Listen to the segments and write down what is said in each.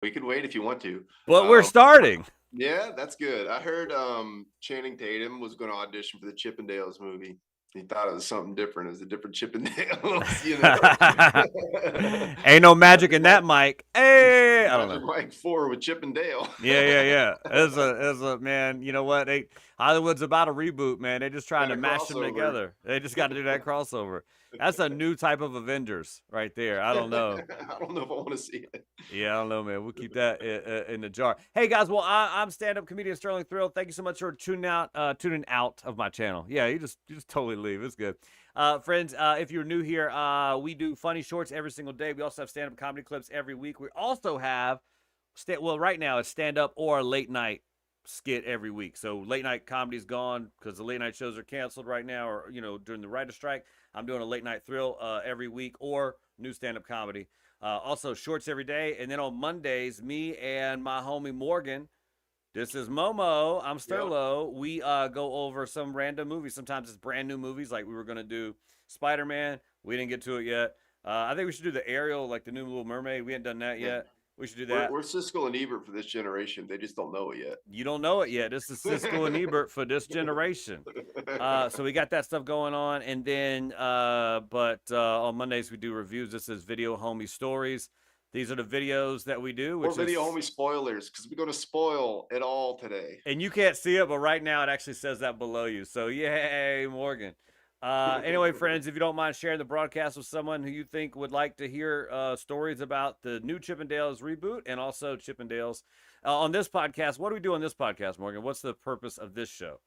We can wait if you want to. But we're starting. Yeah, that's good. I heard Channing Tatum was going to audition for the Chippendales movie. He thought it was something different. It was a different Chippendales, you know. Ain't no magic in that, Mike. Hey, I don't Magic know. Mike 4 with Chippendale. Yeah. As a man, you know what? Hollywood's about a reboot, man. They're just trying And to a mash them crossover. together. They just got to do that crossover. That's a new type of Avengers right there. I don't know. I don't know if I want to see it. Yeah, I don't know, man. We'll keep that in the jar. Hey guys, well, I'm stand-up comedian Sterling Thrill. Thank you so much for tuning out of my channel. Yeah, you just totally leave. It's good. Friends, if you're new here, we do funny shorts every single day. We also have stand-up comedy clips every week. We also have right now it's stand-up or a late night skit every week. So late night comedy's gone because the late night shows are canceled right now, or during the writer strike. I'm doing a late night thrill every week or new stand-up comedy. Also, shorts every day. And then on Mondays, me and my homie Morgan, this is Momo, I'm Yep. Sterlo, we go over some random movies. Sometimes it's brand new movies, like we were going to do Spider-Man. We didn't get to it yet. I think we should do the Ariel, like the new Little Mermaid. We haven't done that Yeah. yet. We should do that. We're Siskel and Ebert for this generation. They just don't know it yet. You don't know it yet. This is Siskel and Ebert for this generation. So we got that stuff going on. And then, on Mondays, we do reviews. This is Video Homie Stories. These are the videos that we do. Or Video Homie spoilers, because we're going to spoil it all today. And you can't see it, but right now it actually says that below you. So yay, Morgan. Anyway, friends, if you don't mind sharing the broadcast with someone who you think would like to hear stories about the new Chippendales reboot and also Chippendales on this podcast. What do we do on this podcast, Morgan? What's the purpose of this show?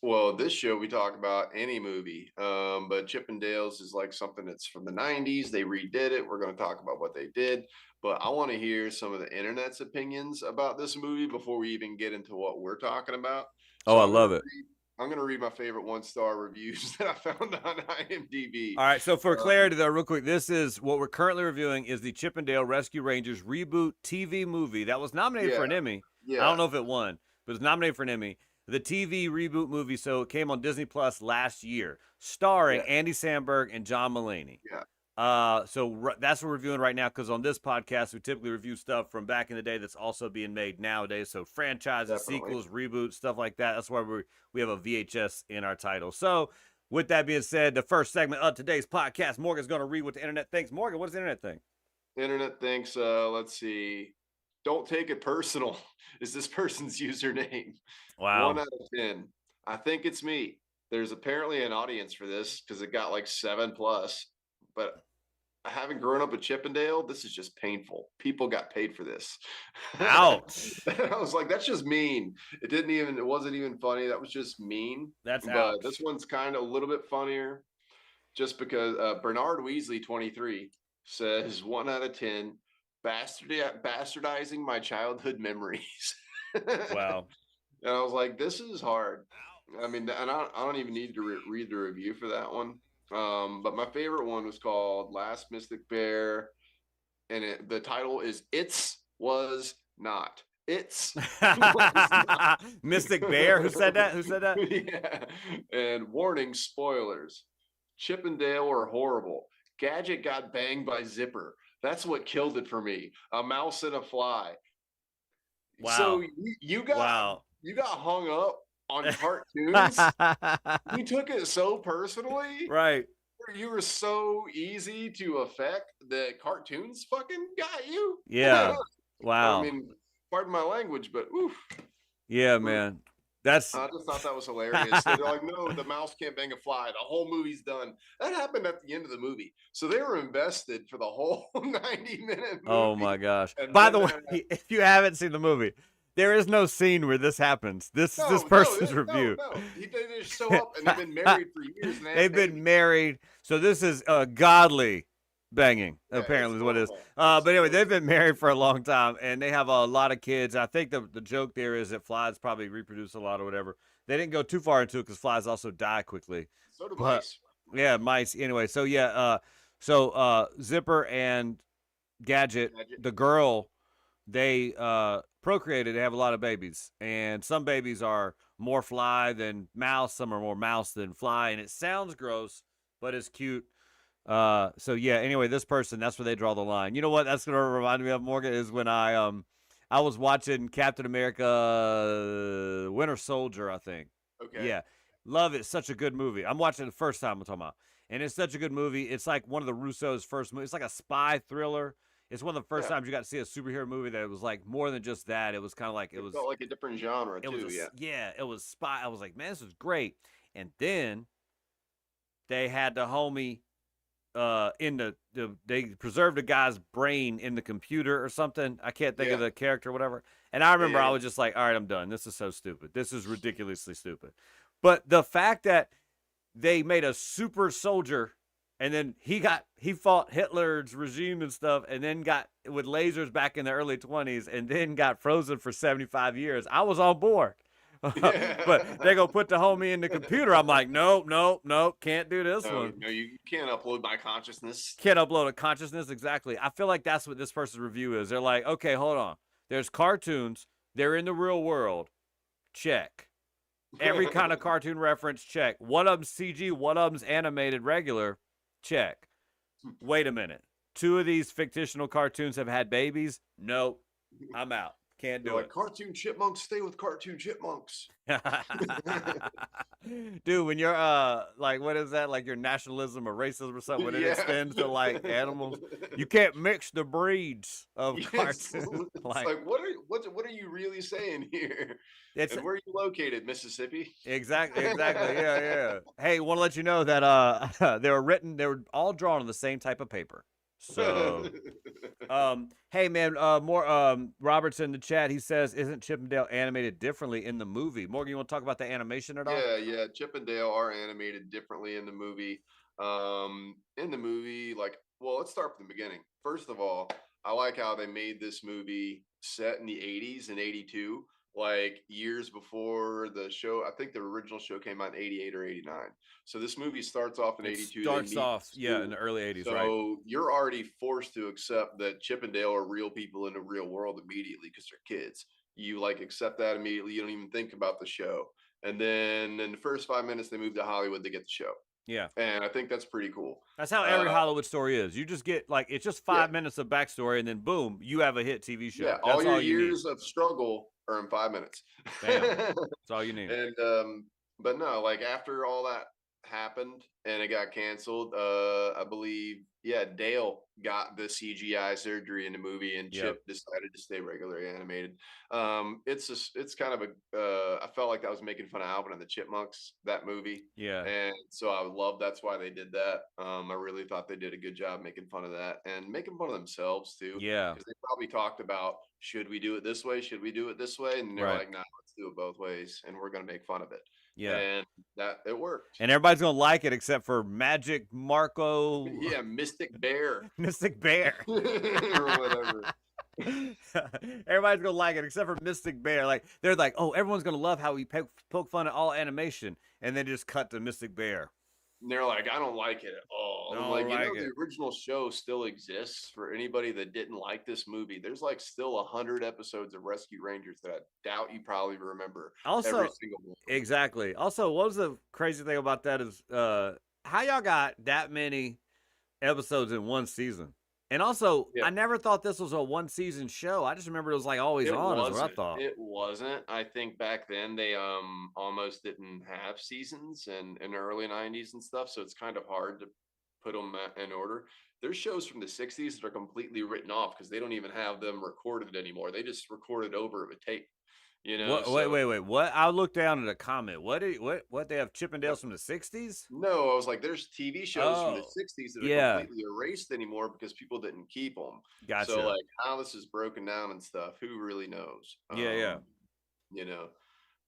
Well, this show we talk about any movie, but Chippendales is like something that's from the 90s. They redid it. We're going to talk about what they did, but I want to hear some of the internet's opinions about this movie before we even get into what we're talking about. Oh, So I love it. I'm going to read my favorite 1-star reviews that I found on IMDb. All right, so for clarity, though, real quick, this is what we're currently reviewing is the Chippendale Rescue Rangers reboot TV movie that was nominated for an Emmy. Yeah. I don't know if it won, but it's nominated for an Emmy. The TV reboot movie, so it came on Disney Plus last year, starring Andy Samberg and John Mulaney. Yeah. That's what we're reviewing right now, because on this podcast we typically review stuff from back in the day that's also being made nowadays. So franchises, sequels, reboots, stuff like that. That's why we have a VHS in our title. So with that being said, the first segment of today's podcast, Morgan's going to read what the internet thinks. Morgan, what does the internet think? Internet thinks, let's see. Don't take it personal is this person's username. Wow. 1 out of 10. I think it's me. There's apparently an audience for this because it got like 7+, but having grown up with Chippendale, this is just painful. People got paid for this. Ouch. I was like, that's just mean. It wasn't even funny. That was just mean. That's but ouch. This one's kind of a little bit funnier just because Bernard Weasley 23 says 1 out of 10. Bastardizing my childhood memories. Wow. And I was like, this is hard. I mean, and I don't even need to read the review for that one. But my favorite one was called Last Mystic Bear. And the title is It's Was Not. It's not. Mystic Bear? Who said that? Yeah. And warning, spoilers. Chippendale are horrible. Gadget got banged by Zipper. That's what killed it for me. A mouse and a fly. Wow. So you got hung up on cartoons. You took it so personally. Right. You were so easy to affect that cartoons fucking got you. Yeah. Wow. I mean, pardon my language, but oof. Yeah, man. I just thought that was hilarious. They're like, no, the mouse can't bang a fly. The whole movie's done. That happened at the end of the movie. So they were invested for the whole 90-minute movie. Oh, my gosh. By the way, if you haven't seen the movie, there is no scene where this happens. This person's review. No. They just show up, and they've been married for years. And they've been married. So this is godly banging, apparently is what it is. But anyway, they've been married for a long time, and they have a lot of kids. I think the joke there is that flies probably reproduce a lot or whatever. They didn't go too far into it because flies also die quickly. So do mice. Yeah, mice. Anyway, so Zipper and Gadget, the girl, they procreated. They have a lot of babies, and some babies are more fly than mouse. Some are more mouse than fly, and it sounds gross, but it's cute. So yeah. Anyway, this person, that's where they draw the line. You know what? That's gonna remind me of Morgan is when I was watching Captain America, Winter Soldier, I think. Okay. Yeah, love it. Such a good movie. I'm watching it the first time I'm talking about, and it's such a good movie. It's like one of the Russo's first movies. It's like a spy thriller. It's one of the first Yeah. times you got to see a superhero movie that was like more than just that. It was kind of like It felt like a different genre it was too. Yeah. yeah, it was spy. I was like, man, this is great. And then they had the homie in they preserved a guy's brain in the computer or something. I can't think of Yeah. the character or whatever. And I Yeah. remember Yeah. I was just like, all right, I'm done. This is so stupid. This is ridiculously stupid. But the fact that they made a super soldier and then he fought Hitler's regime and stuff and then got with lasers back in the early 20s and then got frozen for 75 years. I was on board. But they go put the homie in the computer. I'm like, nope, nope, nope, can't do this No, one. no, you can't upload my consciousness. Can't upload a consciousness. Exactly. I feel like that's what this person's review is. They're like, okay, hold on. There's cartoons. They're in the real world. Check. Every kind of cartoon reference, check. One of them's CG, one of them's animated regular, check. Wait a minute. Two of these fictional cartoons have had babies? Nope. I'm out. Can't They're do like, cartoon chipmunks stay with cartoon chipmunks. it. Dude, when you're like what is that? Like your nationalism or racism or something, when it Yeah. extends to like animals, you can't mix the breeds of Yes. cartoons. It's like what are you really saying here? It's And where are you located, Mississippi? exactly, yeah, yeah. Hey, want to let you know that they were all drawn on the same type of paper. So hey man, more Robert's in the chat. He says, "Isn't Chippendale animated differently in the movie?" Morgan, you want to talk about the animation at all? Yeah. Chip and Dale are animated differently in the movie. Like, well, let's start from the beginning. First of all, I like how they made this movie set in the 80s and 82, like years before the show. I think the original show came out in 88 or 89. So this movie starts off in It 82. They starts meet off, in yeah, in school. the early '80s, right? So you're already forced to accept that Chip and Dale are real people in the real world immediately because they're kids. You like accept that immediately. You don't even think about the show. And then in the first 5 minutes, they move to Hollywood to get the show. Yeah. And I think that's pretty cool. That's how every Hollywood story is. You just get like it's just Yeah. 5 minutes of backstory, and then boom, you have a hit TV show. Yeah. That's All your you need. years of struggle are in 5 minutes. Bam. That's all you need. And but no, like after all that happened and it got canceled, I believe, yeah, Dale got the CGI surgery in the movie and Yep. Chip decided to stay regularly animated. It's kind of I felt like that was making fun of Alvin and the Chipmunks, that movie. Yeah. And so I love that's why they did that. I really thought they did a good job making fun of that and making fun of themselves too. Yeah. Because they probably talked about, should we do it this way? Should we do it this way? And they're Right. like, no, let's do it both ways. And we're going to make fun of it. Yeah. And that it worked. And everybody's gonna like it except for Magic Marco. Yeah, Mystic Bear. Mystic Bear. Or whatever. Everybody's gonna like it except for Mystic Bear. Like they're like, oh, everyone's gonna love how we poke fun at all animation, and then just cut to Mystic Bear. And they're like, I don't like it at all. I'm like, the original show still exists for anybody that didn't like this movie. There's like still 100 episodes of Rescue Rangers that I doubt you probably remember. Also, every single one. Exactly. Also, what was the crazy thing about that is how y'all got that many episodes in one season? And also, I never thought this was a one season show. I just remember it was like always on. Is what I thought. It wasn't. I think back then they almost didn't have seasons in the early 90s and stuff. So it's kind of hard to put them in order. There's shows from the 60s that are completely written off because they don't even have them recorded anymore. They just recorded over it with tape. You know, wait. What? I looked down at a comment. What they have Chippendales from the 60s? No, I was like, there's TV shows from the 60s that are completely erased anymore because people didn't keep them. Gotcha. So like how this is broken down and stuff, who really knows? Yeah. You know,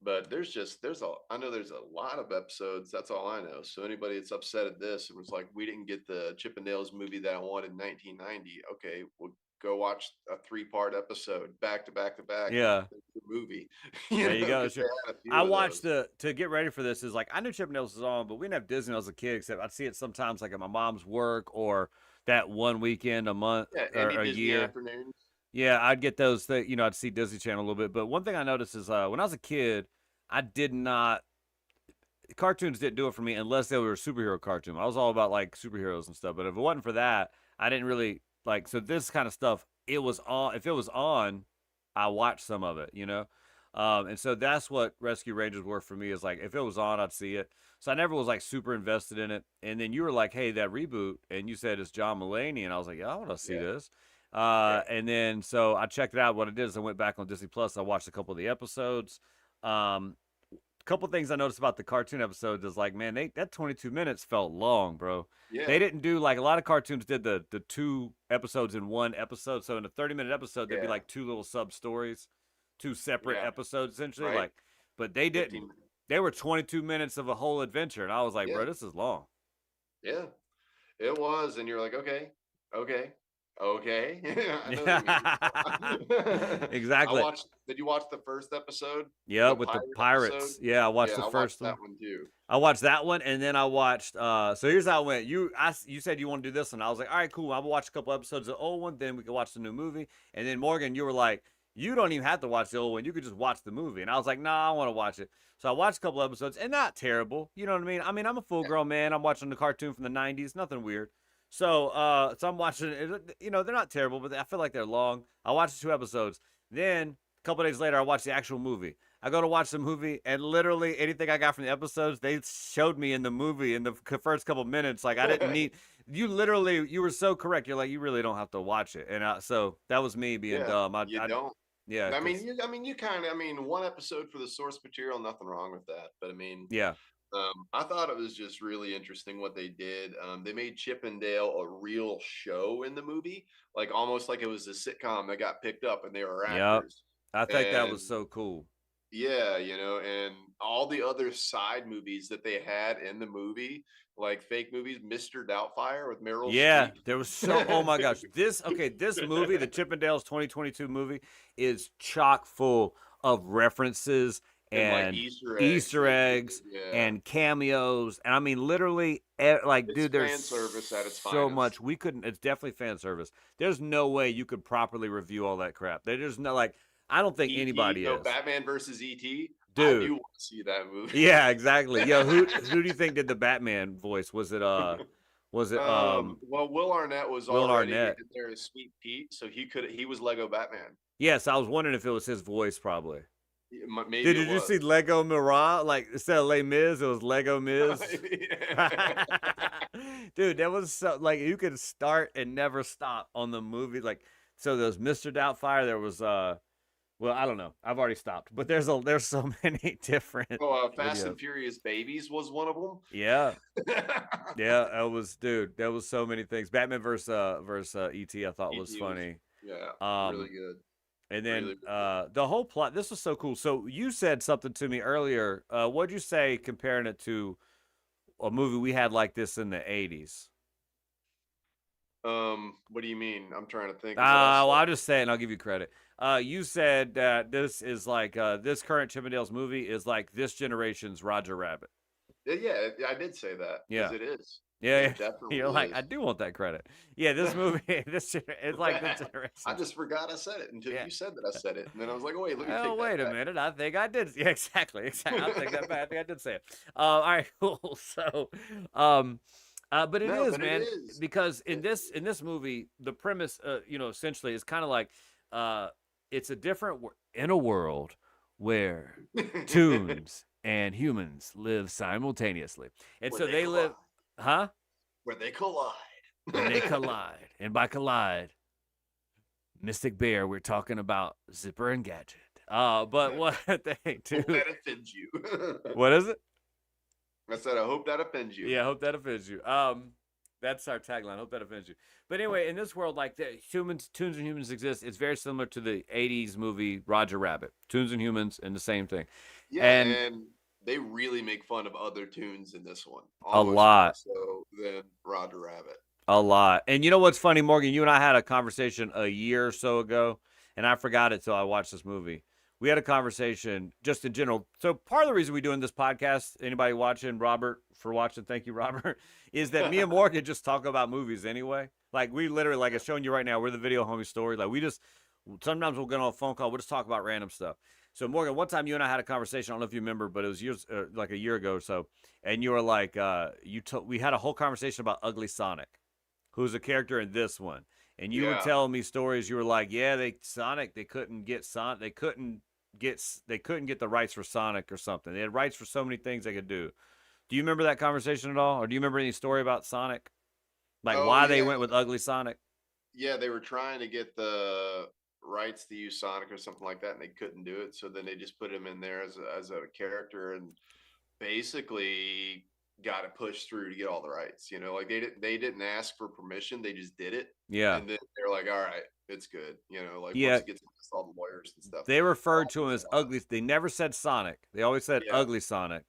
but I know there's a lot of episodes. That's all I know. So anybody that's upset at this and was like, we didn't get the Chippendales movie that I wanted in 1990. Okay, well, go watch a 3-part episode back to back to back. Yeah. The movie. There you go. Sure. I watched to get ready for this is like I knew Chippendales was on, but we didn't have Disney when I was a kid, except I'd see it sometimes like at my mom's work or that one weekend a month or a year. Afternoons. Yeah, I'd get those I'd see Disney Channel a little bit. But one thing I noticed is when I was a kid, I did not cartoons didn't do it for me unless they were a superhero cartoon. I was all about like superheroes and stuff. But if it wasn't for that, I didn't really like. So this kind of stuff, it was on. If it was on, I watched some of it. And so that's what Rescue Rangers were for me. Is like if it was on, I'd see it. So I never was like super invested in it. And then you were like, "Hey, that reboot," and you said it's John Mulaney, and I was like, "Yeah, I want to see Yeah. this." Yeah. And then so I checked it out. What I did is I went back on Disney Plus. I watched a couple of the episodes. Couple things I noticed about the cartoon episodes is like, man, that 22 minutes felt long, bro. Yeah. They didn't do like a lot of cartoons did the 2 episodes in one episode. So in a 30-minute episode, there'd be Yeah. like 2 little sub stories, 2 separate Yeah. episodes essentially. Right. Like, but they 15 didn't. minutes. They were 22 minutes of a whole adventure, and I was like, Yeah. bro, this is long. Yeah. It was, and you're like, okay, okay, okay. I know what you mean. Exactly. Did you watch the first episode? Yeah, The with the pirate pirates. episode? Yeah, I watched Yeah, the I first watched one. that one too. I watched that one, and then I watched. So here's how it went. You said you want to do this, and I was like, all right, cool. I'll watch a couple episodes of the old one, then we can watch the new movie. And then Morgan, you were like, you don't even have to watch the old one. You could just watch the movie. And I was like, nah, I want to watch it. So I watched a couple episodes, and not terrible. You know what I mean? I mean, I'm a full grown man. I'm watching the cartoon from the '90s. Nothing weird. So I'm watching it. You know, they're not terrible, but I feel like they're long. I watched 2 episodes. Then a couple days later, I watched the actual movie. I go to watch the movie, and literally anything I got from the episodes, they showed me in the movie in the first couple minutes. Like I didn't need you. Literally, you were so correct. You're like, you really don't have to watch it, and so that was me being Yeah, dumb. you don't. Yeah, I mean, you kind of. I mean, one episode for the source material, nothing wrong with that. But I mean, yeah, I thought it was just really interesting what they did. They made Chip and Dale a real show in the movie, like almost like it was a sitcom that got picked up and they were yep. actors. I think that And was so cool. yeah, and all the other side movies that they had in the movie, like fake movies, Mr. Doubtfire with Meryl Yeah, Streep. there was so. Oh my gosh, this movie, the Chippendales 2022 movie, is chock full of references And like and Easter Eggs yeah. and cameos, and I mean literally, like, It's dude, there's fan service at its so finest. much we couldn't. It's definitely fan service. There's no way you could properly review all that crap. There's no like. I don't think anybody is. Batman versus ET. Dude. I do want to see that movie. Yeah, exactly. Yo, who do you think did the Batman voice? Was it well, Will Arnett was already Arnett. there as Sweet Pete, so he was Lego Batman. Yes, I was wondering if it was his voice probably. Maybe Did you see Lego Mirage? Like instead of Les Mis, it was Lego Miz. Dude, that was so like you could start and never stop on the movie. Like so, there was Mr. Doubtfire. There was well, I don't know. I've already stopped, but there's so many different. Fast and Furious Babies was one of them. Yeah, yeah, that was dude. That was so many things. Batman versus ET. I thought was funny. Really good. And then really good. The whole plot. This was so cool. So you said something to me earlier. What'd you say comparing it to a movie we had like this in the '80s? What do you mean? I'm trying to think. Well, I'll just say it and I'll give you credit. You said that this is like this current Chippendales movie is like this generation's Roger Rabbit. Yeah, I did say that. Yeah, it is. Yeah, it definitely you're like, is. I do want that credit. Yeah, this movie, it's like this generation. I just forgot I said it until you said that I said it, and then I was like, oh wait, let me take that wait a minute. I think I did. Yeah, exactly. I'll take that back. I think I did say it. All right, cool. So, but it is, man, because in this movie, the premise, essentially is kind of like, it's a different in a world where tunes and humans live simultaneously, and so they live, huh? Where they collide. When they collide, and by collide, Mystic Bear, we're talking about Zipper and Gadget. But what they do? Hope that offends you. What is it? I said, I hope that offends you. Yeah, I hope that offends you. That's our tagline. Hope that offends you. But anyway, in this world, like tunes and humans exist. It's very similar to the '80s movie Roger Rabbit. Tunes and humans, and the same thing. Yeah, and they really make fun of other tunes in this one. A lot. So than Roger Rabbit. A lot. And you know what's funny, Morgan? You and I had a conversation a year or so ago, and I forgot it till I watched this movie. We had a conversation just in general. So part of the reason we're doing this podcast, anybody watching, Robert for watching, thank you, Robert, is that me and Morgan just talk about movies anyway. Like we literally, like it's showing you right now, we're the Video Homie Story. Like we just, sometimes we'll get on a phone call, we'll just talk about random stuff. So Morgan, one time you and I had a conversation. I don't know if you remember, but it was years, like a year ago or so, and you were like, we had a whole conversation about Ugly Sonic, who's a character in this one, and you were Yeah. telling me stories. You were like, yeah, they couldn't get Sonic, they couldn't get the rights for Sonic or something. They had rights for so many things they could do. Do you remember that conversation at all, or do you remember any story about Sonic, like Oh why they yeah. went with Ugly Sonic? Yeah, they were trying to get the rights to use Sonic or something like that, and they couldn't do it. So then they just put him in there as a character, and basically got it pushed through to get all the rights. You know, like they didn't ask for permission; they just did it, Yeah, and then they're like, "All right, it's good." You know, like once yeah. it gets past all the lawyers and stuff. They referred to Awesome him as stuff. Ugly. They never said Sonic. They always said Yeah. Ugly Sonic.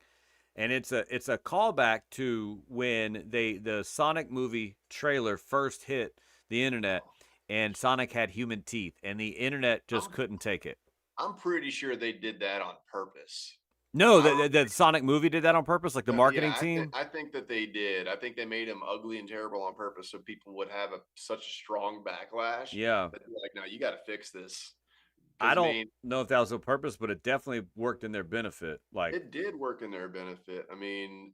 And it's a callback to when the Sonic movie trailer first hit the internet, and Sonic had human teeth, and the internet just I'm couldn't take it. I'm pretty sure they did that on purpose. No, I don't. the Sonic movie did that on purpose, like the Yeah, marketing I think team. I think that they did. I think they made him ugly and terrible on purpose so people would have such a strong backlash Yeah, that they're like, "No, you got to fix this." I Because I don't mean, know if that was on purpose, but it definitely worked in their benefit. Like, it did work in their benefit. I mean,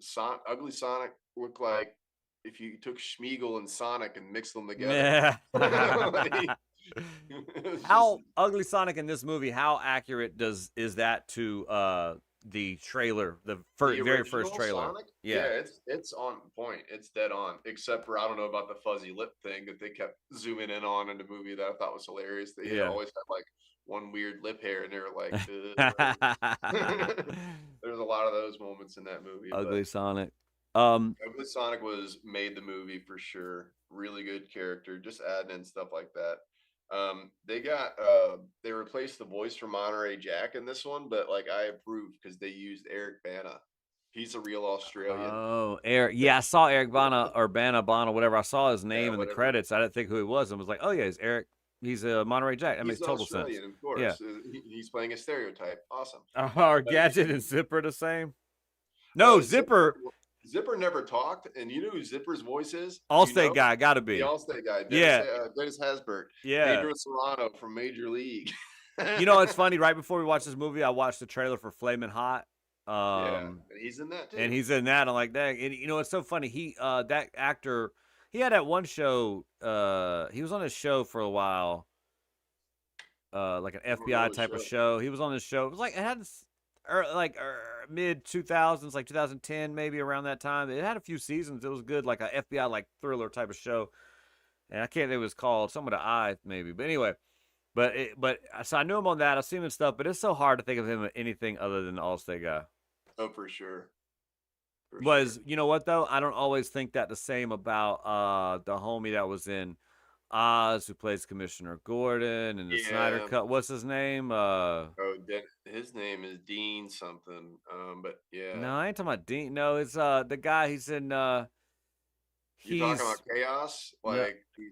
Ugly Sonic looked like if you took Schmeagol and Sonic and mixed them together. nah. Like, it was just How Ugly Sonic in this movie? How accurate is that to the trailer, the the very first original trailer? Sonic. Yeah, Yeah. it's on point. It's dead on. Except for I don't know about the fuzzy lip thing that they kept zooming in on in the movie that I thought was hilarious. They Yeah. always had like one weird lip hair, and they were like, there's a lot of those moments in that movie. But Ugly Sonic. Um, Ugly Sonic was made the movie for sure. Really good character, just adding in stuff like that. They replaced the voice for Monterey Jack in this one, but like I approve because they used Eric Bana. He's a real Australian. oh, Eric. Yeah, I saw Eric Bana or Bana, whatever. I saw his Yeah, name in the whatever. credits. I didn't think who he was, and was like, oh yeah, he's Eric. He's a Monterey Jack. That makes He's total sense. Australian, of Yeah. course. He's playing a stereotype. Awesome. Are But Gadget and Zipper the same? No, Zipper, Zipper. Zipper never talked, and you know who Zipper's voice is? Do you Allstate know? guy, gotta The be. Allstate guy, Yeah, Dennis Hasbert, yeah. Pedro Serrano from Major League. You know, it's funny. Right before we watched this movie, I watched the trailer for Flamin' Hot. Yeah, and he's in that And too. he's in that. I'm like, dang. And you know, it's so funny. That actor, he had that one show. He was on his show for a while. Like an I don't know FBI his type of show. show. He was on this show. It was like it had mid 2000s, like 2010, maybe around that time. It had a few seasons. It was good, like a FBI like thriller type of show. And I can't think what it was called. Some of the I maybe. But anyway, but so I knew him on that. I've seen him and stuff. But it's so hard to think of him as anything other than the Allstate guy. Oh, for sure, for sure. Was you know what though? I don't always think that the same about the homie that was in Oz who plays Commissioner Gordon and the Snyder Yeah. Cut. What's his name? Oh, his name is Dean something. But yeah, No, I ain't talking about Dean. No, it's the guy. He's in. you're talking He's about Chaos, no, like he's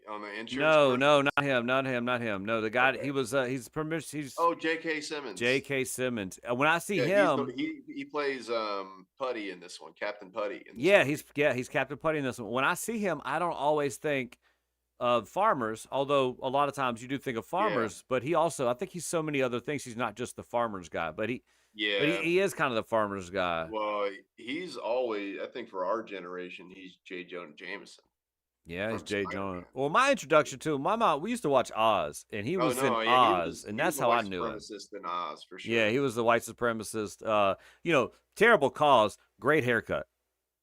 on the insurance no, commercial. no, not him, not him. No, the guy. Okay. He was. He's permission. He's Oh, J.K. Simmons. J.K. Simmons. When I see Yeah, him, he plays Putty in this one, Captain Putty in this yeah, movie. he's Captain Putty in this one. When I see him, I don't always think of farmers, although a lot of times you do think of Yeah, farmers. But he also, I think he's so many other things. He's not just the farmers guy, but yeah. he is kind of the farmers guy. Well, he's always, I think, for our generation, he's J. Jonah Jameson Yeah, he's from Jay Jonah. Spider-Man. Well, my introduction to him, my mom, we used to watch Oz, and he Oh was in no, yeah, Oz, and he was that's the how I white knew him. supremacist in Oz for Yeah, sure. he was the white supremacist. You know, terrible cause, great haircut.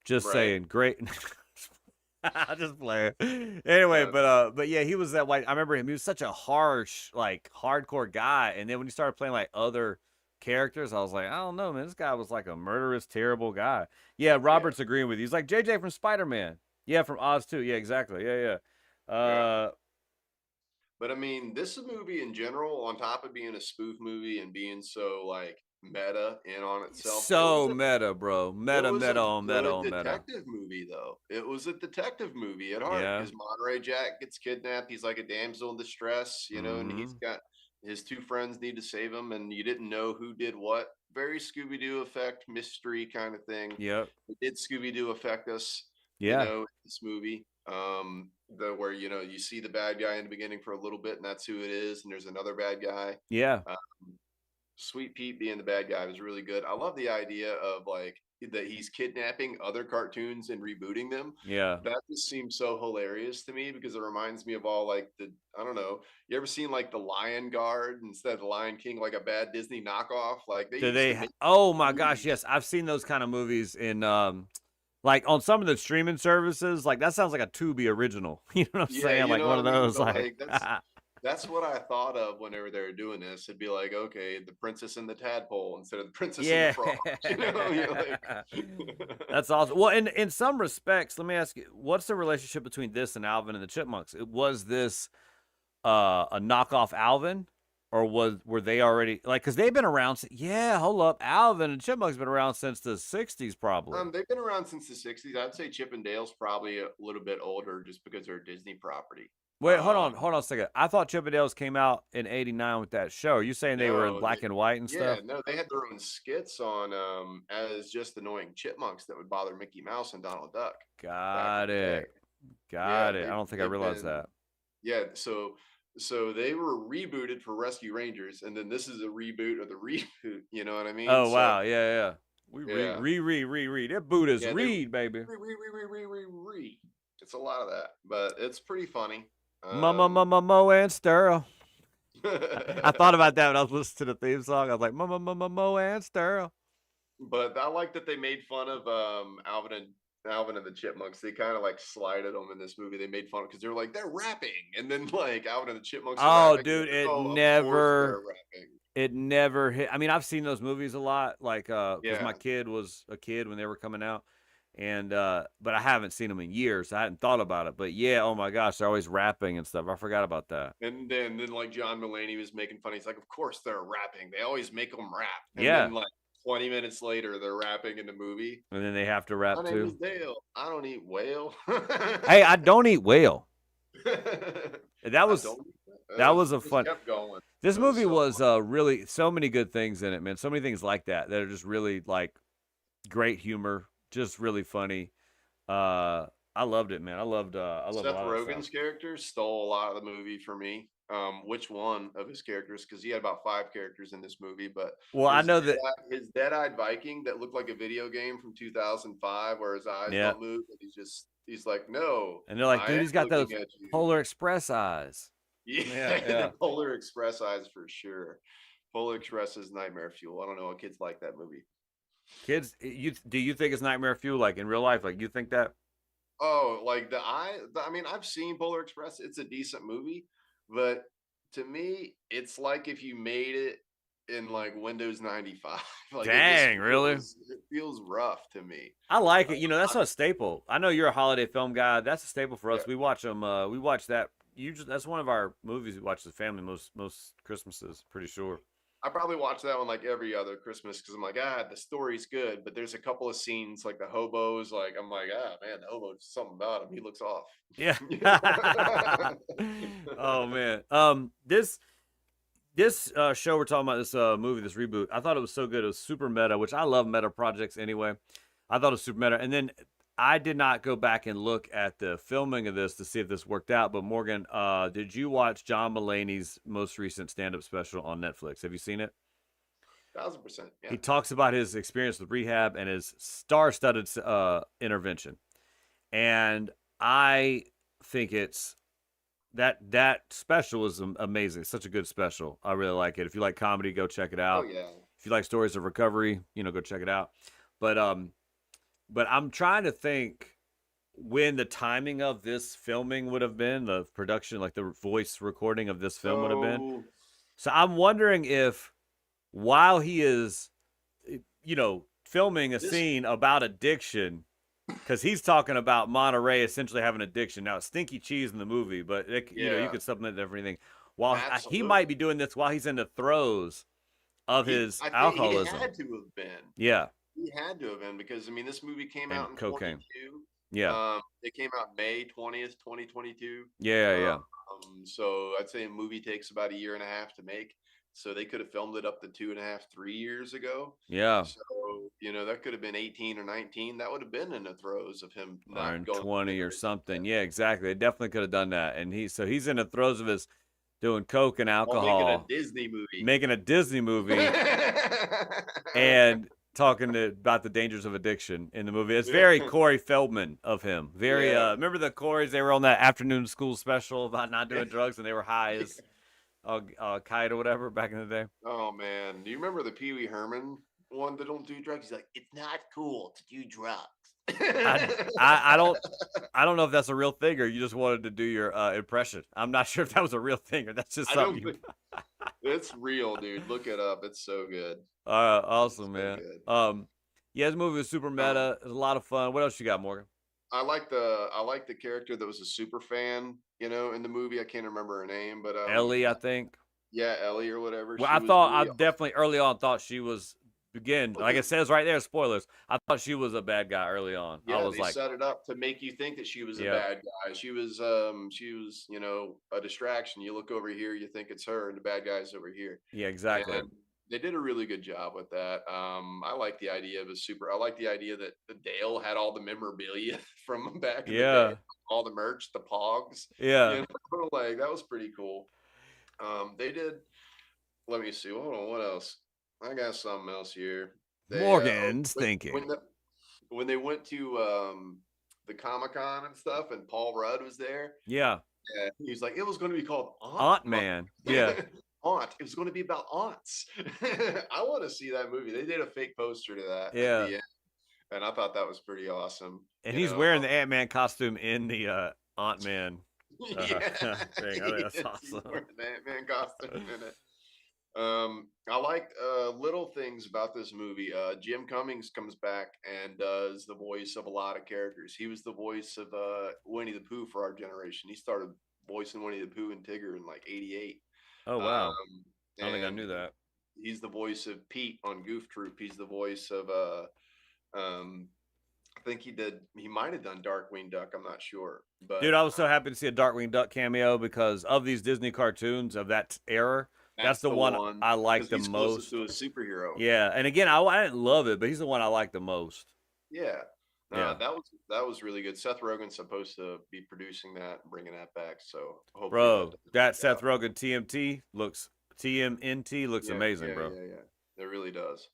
Just Right. saying, great. I just playing. Anyway, Yeah. but yeah, he was that white. I remember him. He was such a harsh, like hardcore guy, and then when he started playing like other characters, I was like, I don't know, man. This guy was like a murderous, terrible guy. Yeah, Yeah. Robert's agreeing with you. He's like JJ from Spider-Man. Yeah, from Oz too. Yeah, exactly. Yeah, yeah. Yeah. But I mean, this movie in general, on top of being a spoof movie and being so like meta in on itself, So meta, bro. it Meta, was a meta on meta good on meta. detective movie, though. It was a detective movie at heart Yeah. because Monterey Jack gets kidnapped. He's like a damsel in distress, you know, and he's Mm-hmm. got his two friends need to save him, and you didn't know who did what. Very Scooby Doo effect, mystery kind of thing. Yep. Did Scooby Doo affect us, you Yeah. know, in this movie? Where you know you see the bad guy in the beginning for a little bit, and that's who it is, and there's another bad guy. Yeah. Um, Sweet Pete being the bad guy was really good. I love the idea of like that he's kidnapping other cartoons and rebooting them. Yeah. That just seems so hilarious to me because it reminds me of all like the I don't know. You ever seen like the Lion Guard instead of the Lion King, like a bad Disney knockoff? Like they Do used they? to make Oh my gosh, movies. yes, I've seen those kind of movies in like on some of the streaming services. Like that sounds like a Tubi original. You know what I'm Yeah, saying? you Like know one what I of mean? those. But Like like that's what I thought of whenever they were doing this. It'd be like, okay, the princess and the tadpole instead of the princess and the yeah, frog. You know, you're like that's awesome. Well, in some respects, let me ask you, what's the relationship between this and Alvin and the Chipmunks? Was this a knockoff Alvin, or were they already like because they've been around? Yeah, hold up, Alvin and Chipmunks been around since the '60s, probably. They've been around since the 60s. I'd say Chip and Dale's probably a little bit older just because they're a Disney property. Wait, hold on a second. I thought Chippendales came out in '89 with that show. Are you saying they were in No, black and white and yeah, stuff? no, they had their own skits on as just annoying chipmunks that would bother Mickey Mouse and Donald Duck back in Got the day. it. Yeah, Got it. I don't think I they've realized been that. yeah, so they were rebooted for Rescue Rangers, and then this is a reboot of the reboot. You know what I mean? Oh So wow, yeah, yeah. We yeah, read. That Buddha's yeah, they read, baby. re. It's a lot of that, but it's pretty funny. Mama, mo, and Sterl. I thought about that when I was listening to the theme song. I was like, Mama, mo, and Sterl. But I like that they made fun of Alvin and the Chipmunks. They kind of like slided them in this movie. They made fun because they were like they're rapping, and then like Alvin and the Chipmunks are Oh, rapping. dude, Like, oh, of course they're rapping. it never hit. I mean, I've seen those movies a lot, like, because Yeah, my kid was a kid when they were coming out, and but I haven't seen them in years. I hadn't thought about it, but yeah, oh my gosh, they're always rapping and stuff. I forgot about that. and then like John Mulaney was making fun. He's like, of course they're rapping. They always make them rap, and Yeah, then like 20 minutes later they're rapping in the movie. and then they have to My rap name is too. Dale. I don't eat whale. Hey, I don't eat whale. That I was don't. that was a Just fun. kept going. This It was movie so was really so many good things in it, man. So many things like that that are just really like great humor, just really funny. I loved it, man. I loved a Seth lot of stuff. Rogen's character stole a lot of the movie for me. Which one of his characters? Because he had about 5 characters in this movie, but Well, I know that. His dead-eyed Viking that looked like a video game from 2005, where his eyes Yeah, don't move, and he's like, no, and they're like, I dude, am he's got those looking at you. Polar Express eyes. Yeah, Yeah, yeah. the Polar Express eyes for sure. Polar Express is nightmare fuel. I don't know what kids like that movie. Kids, do you think it's nightmare fuel like in real life? Like you think that? Oh, like I mean, I've seen Polar Express. It's a decent movie, but to me, it's like if you made it in like Windows 95. Like Dang, really? it feels rough to me. I like it. Uh, You know, that's a staple. I know you're a holiday film guy. That's a staple for yeah, us. We watch them. We watch that. Usually, that's one of our movies we watch as a family most Christmases. Pretty sure. I probably watch that one like every other Christmas because I'm like, the story's good, but there's a couple of scenes like the hobos. Like I'm like, man, the hobo's something about him. He looks off. Yeah. Oh man. This show we're talking about, this movie, this reboot, I thought it was so good. It was super meta, which I love meta projects anyway. I thought it was super meta. And then I did not go back and look at the filming of this to see if this worked out. But Morgan, did you watch John Mulaney's most recent stand-up special on Netflix? Have you seen it? 1000%. Yeah. He talks about his experience with rehab and his star-studded intervention. And I think it's that special is amazing. It's such a good special. I really like it. If you like comedy, go check it Oh out. yeah. If you like stories of recovery, go check it out. But I'm trying to think when the timing of this filming would have been, the production, like the voice recording of this film would have been. So So I'm wondering if while he is, filming a this scene about addiction, because he's talking about Monterey essentially having addiction. Now, it's stinky cheese in the movie, but you yeah, could supplement everything. While he might be absolutely. doing this while he's in the throes of his I think he alcoholism. had to have been. Yeah, He had to have been because I mean this movie came and out in cocaine. 22. Yeah, It came out May 20th, 2022. yeah, yeah, So I'd say a movie takes about a year and a half to make. So they could have filmed it up to 2.5, 3 years ago. yeah. So, that could have been 18 or 19. That would have been in the throes of him Or not in going through 20 the or rehab. something. Yeah, exactly. They definitely could have done that. And he's in the throes of his doing coke and while making a alcohol, Disney movie. making a Disney movie, and talking about the dangers of addiction in the movie. It's very Corey Feldman of him. Very. Yeah. Remember the Coreys? They were on that afternoon school special about not doing drugs, and they were high as a kite or whatever back in the day. Oh man, do you remember the Pee Wee Herman one that don't do drugs? He's like, it's not cool to do drugs. I don't know if that's a real thing or you just wanted to do your impression. I'm not sure if that was a real thing or that's just something. It's real, dude. Look it up. It's so good. Awesome, so man. Good. Yeah, this movie was super meta. It was a lot of fun. What else you got, Morgan? I like the character that was a super fan, in the movie. I can't remember her name, but Ellie, I think. Yeah, Ellie or whatever. Well, I definitely early on thought she was like it says right there, spoilers. I thought she was a bad guy early on. Yeah, I was they set it up to make you think that she was a bad guy. She was a distraction. You look over here, you think it's her, and the bad guy's over here. Yeah, exactly. And they did a really good job with that. I like the idea of I like the idea that the Dale had all the memorabilia from back in the day, all the merch, the Pogs. Yeah. Like that was pretty cool. They did. Let me see. Hold on. What else? I got something else here. Morgan's thinking. When they went to the Comic-Con and stuff, and Paul Rudd was there. Yeah. He was like, it was going to be called Aunt Man. Yeah. Aunt. It was going to be about aunts. I want to see that movie. They did a fake poster to that. Yeah. At the end, and I thought that was pretty awesome. And he's wearing the Ant-Man costume in the Aunt Man. Thing. That's awesome. He's wearing the Ant-Man costume in it. I like little things about this movie. Jim Cummings comes back and does the voice of a lot of characters. He was the voice of Winnie the Pooh for our generation. He started voicing Winnie the Pooh and Tigger in like '88. Oh wow! I don't think I knew that. He's the voice of Pete on Goof Troop. He's the voice of I think he might have done Darkwing Duck. I'm not sure. But dude, I was so happy to see a Darkwing Duck cameo because of these Disney cartoons of that era. That's the one I like the most. To a superhero. Yeah, and again, I didn't love it, but he's the one I like the most. Yeah. That was really good. Seth Rogen's supposed to be producing that and bringing that back. So, bro, that Seth Rogen TMNT looks amazing, bro. Yeah, it really does.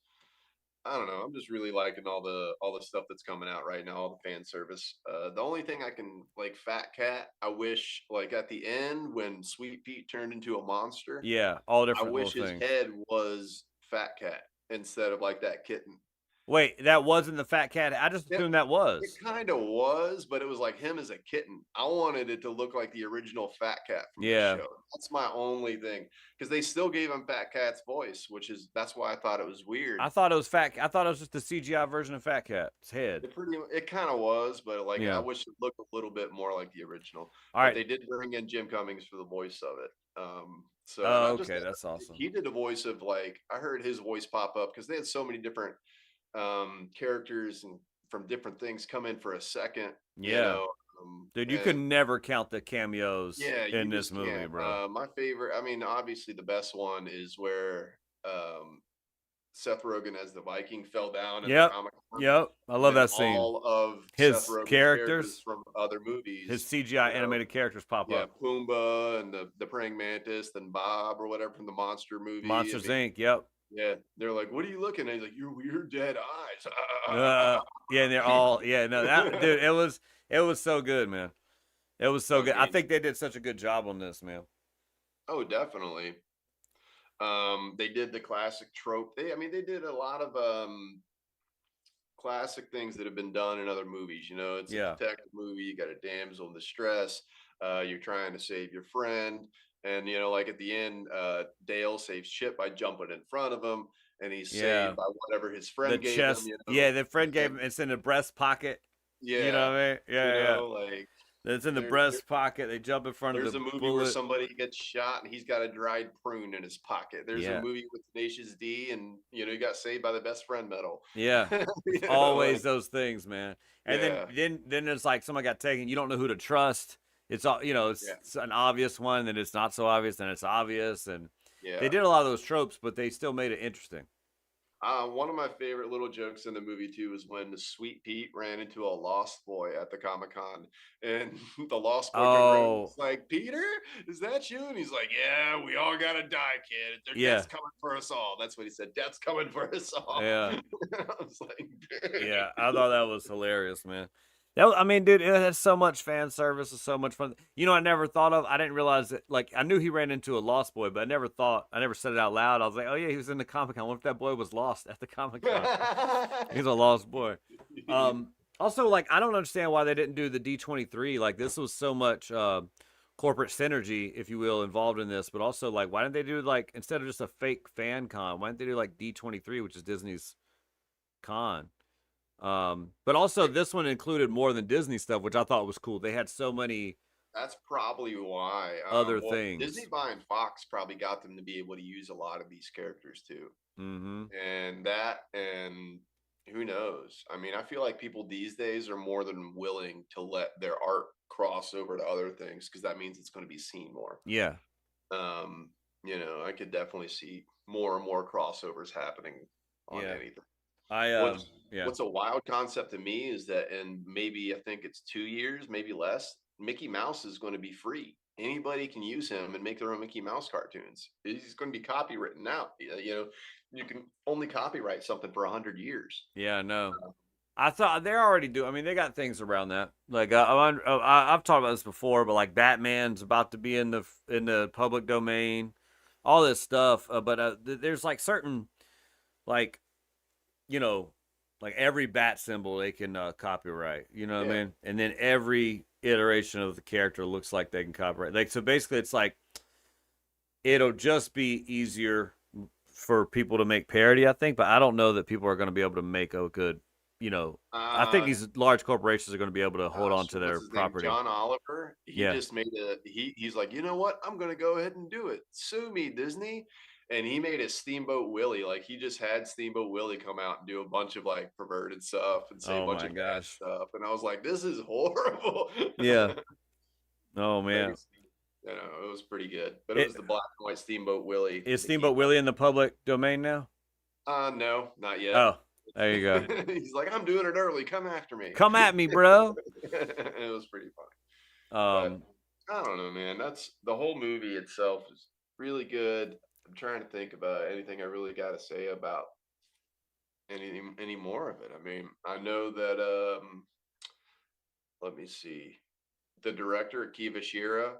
I don't know. I'm just really liking all the stuff that's coming out right now, all the fan service. The only thing I can like Fat Cat, I wish like at the end when Sweet Pete turned into a monster. Yeah, all different. I wish his head was Fat Cat instead of like that kitten. Wait, that wasn't the Fat Cat? I just assumed that was. It kind of was, but it was like him as a kitten. I wanted it to look like the original Fat Cat from the show. That's my only thing. Because they still gave him Fat Cat's voice, that's why I thought it was weird. I thought it was I thought it was just the CGI version of Fat Cat's head. It kind of was, but like I wish it looked a little bit more like the original. All right. They did bring in Jim Cummings for the voice of it. Okay, that's awesome. He did a voice of like I heard his voice pop up because they had so many different characters and from different things come in for a second. Dude, you could never count the cameos in this movie, bro. My favorite, I mean, obviously the best one is where Seth Rogen as the Viking fell down in the comic book. Yep, I love that scene. All of his Seth Rogen's characters from other movies, his CGI animated characters pop up. Yeah, Pumbaa and the praying mantis and Bob or whatever from the Monster movie. Monsters Inc. Yep. Yeah, they're like, "What are you looking at?" He's like, "Your weird dead eyes." Yeah, and they're all that dude. It was so good, man. It was so good. I think they did such a good job on this, man. Oh, definitely. They did the classic trope. They did a lot of classic things that have been done in other movies. It's a detective movie. You got a damsel in distress. You're trying to save your friend. And, like at the end, Dale saves Chip by jumping in front of him. And he's saved by whatever his friend gave him. Yeah, the friend gave him. It's in the breast pocket. Yeah. You know what I mean? Yeah, like. It's in the breast pocket. They jump in front of the bullet. There's a movie where somebody gets shot and he's got a dried prune in his pocket. There's a movie with Tenacious D and, he got saved by the best friend medal. Yeah. Always those things, man. And then it's like somebody got taken. You don't know who to trust. It's all, it's an obvious one, then it's not so obvious, then it's obvious. And they did a lot of those tropes, but they still made it interesting. One of my favorite little jokes in the movie too is when the Sweet Pete ran into a Lost Boy at the Comic Con, and the Lost Boy turned around and Oh, was like, "Peter, is that you?" And he's like, "Yeah, we all gotta die, kid. Their yeah, death's coming for us all." That's what he said. Death's coming for us all. yeah. I was like, Yeah, "Dang." I thought that was hilarious, man. I mean, dude, it has so much fan service. It's so much fun. You know, I never thought of. I didn't realize that. Like, I knew he ran into a lost boy, but I never thought. I never said it out loud. I was like, oh yeah, he was in the Comic Con. What if that boy was lost at the Comic Con? He's a lost boy. Also, like, I don't understand why they didn't do the D23. Like, this was so much corporate synergy, if you will, involved in this. But also, like, why didn't they do like instead of just a fake fan con? Why didn't they do like D23, which is Disney's con? But also this one included more than Disney stuff, which I thought was cool. They had so many That's probably why. other Well, Disney things. buying Fox probably got them to be able to use a lot of these characters too. Mm-hmm. And who knows? I mean, I feel like people these days are more than willing to let their art cross over to other things because that means it's going to be seen more. Yeah. Um, I could definitely see more and more crossovers happening on Yeah. anything. I What's yeah. what's a wild concept to me is that in maybe I think it's 2 years, maybe less, Mickey Mouse is going to be free. Anybody can use him and make their own Mickey Mouse cartoons. He's going to be copywritten out. You can only copyright something for 100 years. Yeah, no. I thought they're already doing. I mean, they got things around that. Like I've talked about this before, but like Batman's about to be in the public domain, all this stuff. But there's like certain like you know, like every bat symbol they can copyright. You know what I Yeah. mean? And then every iteration of the character looks like they can copyright. Like so, basically, it's like it'll just be easier for people to make parody. I think, but I don't know that people are going to be able to make a good. You know, I think Uh, these large corporations are going to be able to hold on Gosh, to their what's his name? property. John Oliver. He Yeah. just made he's like, you know what? I'm gonna go ahead and do it. Sue me, Disney. And he made a Steamboat Willie. Like he just had Steamboat Willie come out and do a bunch of like perverted stuff and say a Oh bunch my of bad gosh. stuff. And I was like, this is horrible. Yeah. Oh But man. it was pretty good. But it It was the black and white Steamboat Willie. is That came Steamboat Willie in the public domain now. out. No, not yet. Oh, there you go. He's like, I'm doing it early. Come after me. Come at me, bro. It was pretty funny. But Um, I don't know, man. That's the whole movie itself is really good. I'm trying to think about anything I really got to say about any more of it. I mean, I know that let me see. The director Akiva Shira,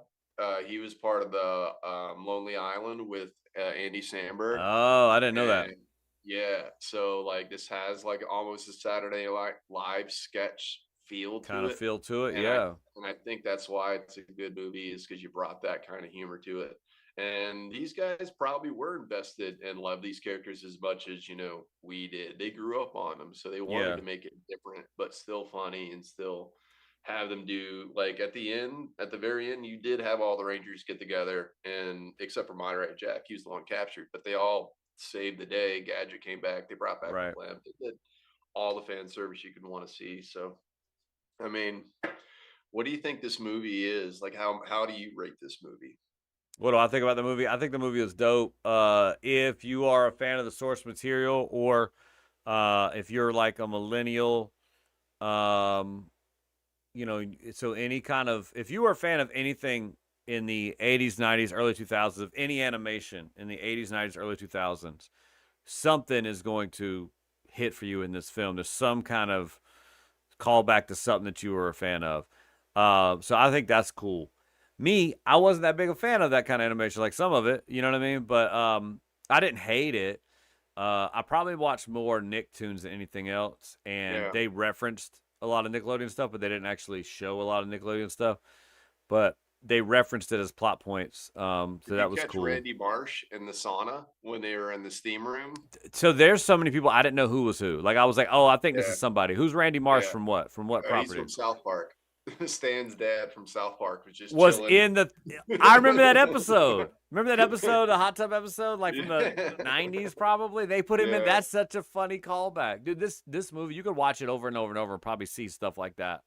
he was part of the Lonely Island with Andy Samberg. oh, I didn't know that. And yeah, so like this has like almost a Saturday like live sketch feel Kind to of it. feel to it. And Yeah. I think that's why it's a good movie is because you brought that kind of humor to it. And these guys probably were invested and loved these characters as much as we did. They grew up on them, so they wanted Yeah. to make it different, but still funny and still have them do like at the very end, you did have all the Rangers get together, and except for Monterey Jack, he was the one captured, but they all saved the day. Gadget came back, they brought back Right. the lamp, they did all the fan service you could want to see. So I mean, what do you think this movie is? Like how do you rate this movie? What do I think about the movie? I think the movie is dope. If you are a fan of the source material, or if you're like a millennial, um, so any kind of if you are a fan of anything in the 80s, 90s, early 2000s, of any animation in the 80s, 90s, early 2000s, something is going to hit for you in this film. There's some kind of callback to something that you were a fan of. So I think that's cool. Me, I wasn't that big a fan of that kind of animation, like some of it, you know what I mean? But I didn't hate it. I probably watched more Nicktoons than anything else, and Yeah. they referenced a lot of Nickelodeon stuff, but they didn't actually show a lot of Nickelodeon stuff. But they referenced it as plot points, so Did you that was catch cool. Randy Marsh in the sauna when they were in the steam room? So there's so many people I didn't know who was who. Like I was like, oh, I think this Yeah. is somebody. Who's Randy Marsh Yeah. from what? From what He's property? from South Park. Stan's dad from South Park was just Was chilling. in the. I remember that episode. Remember that episode, the hot tub episode, like from the '90s, probably. They put him in. Yeah. That's such a funny callback, dude. This movie, you could watch it over and over and over and probably see stuff like that.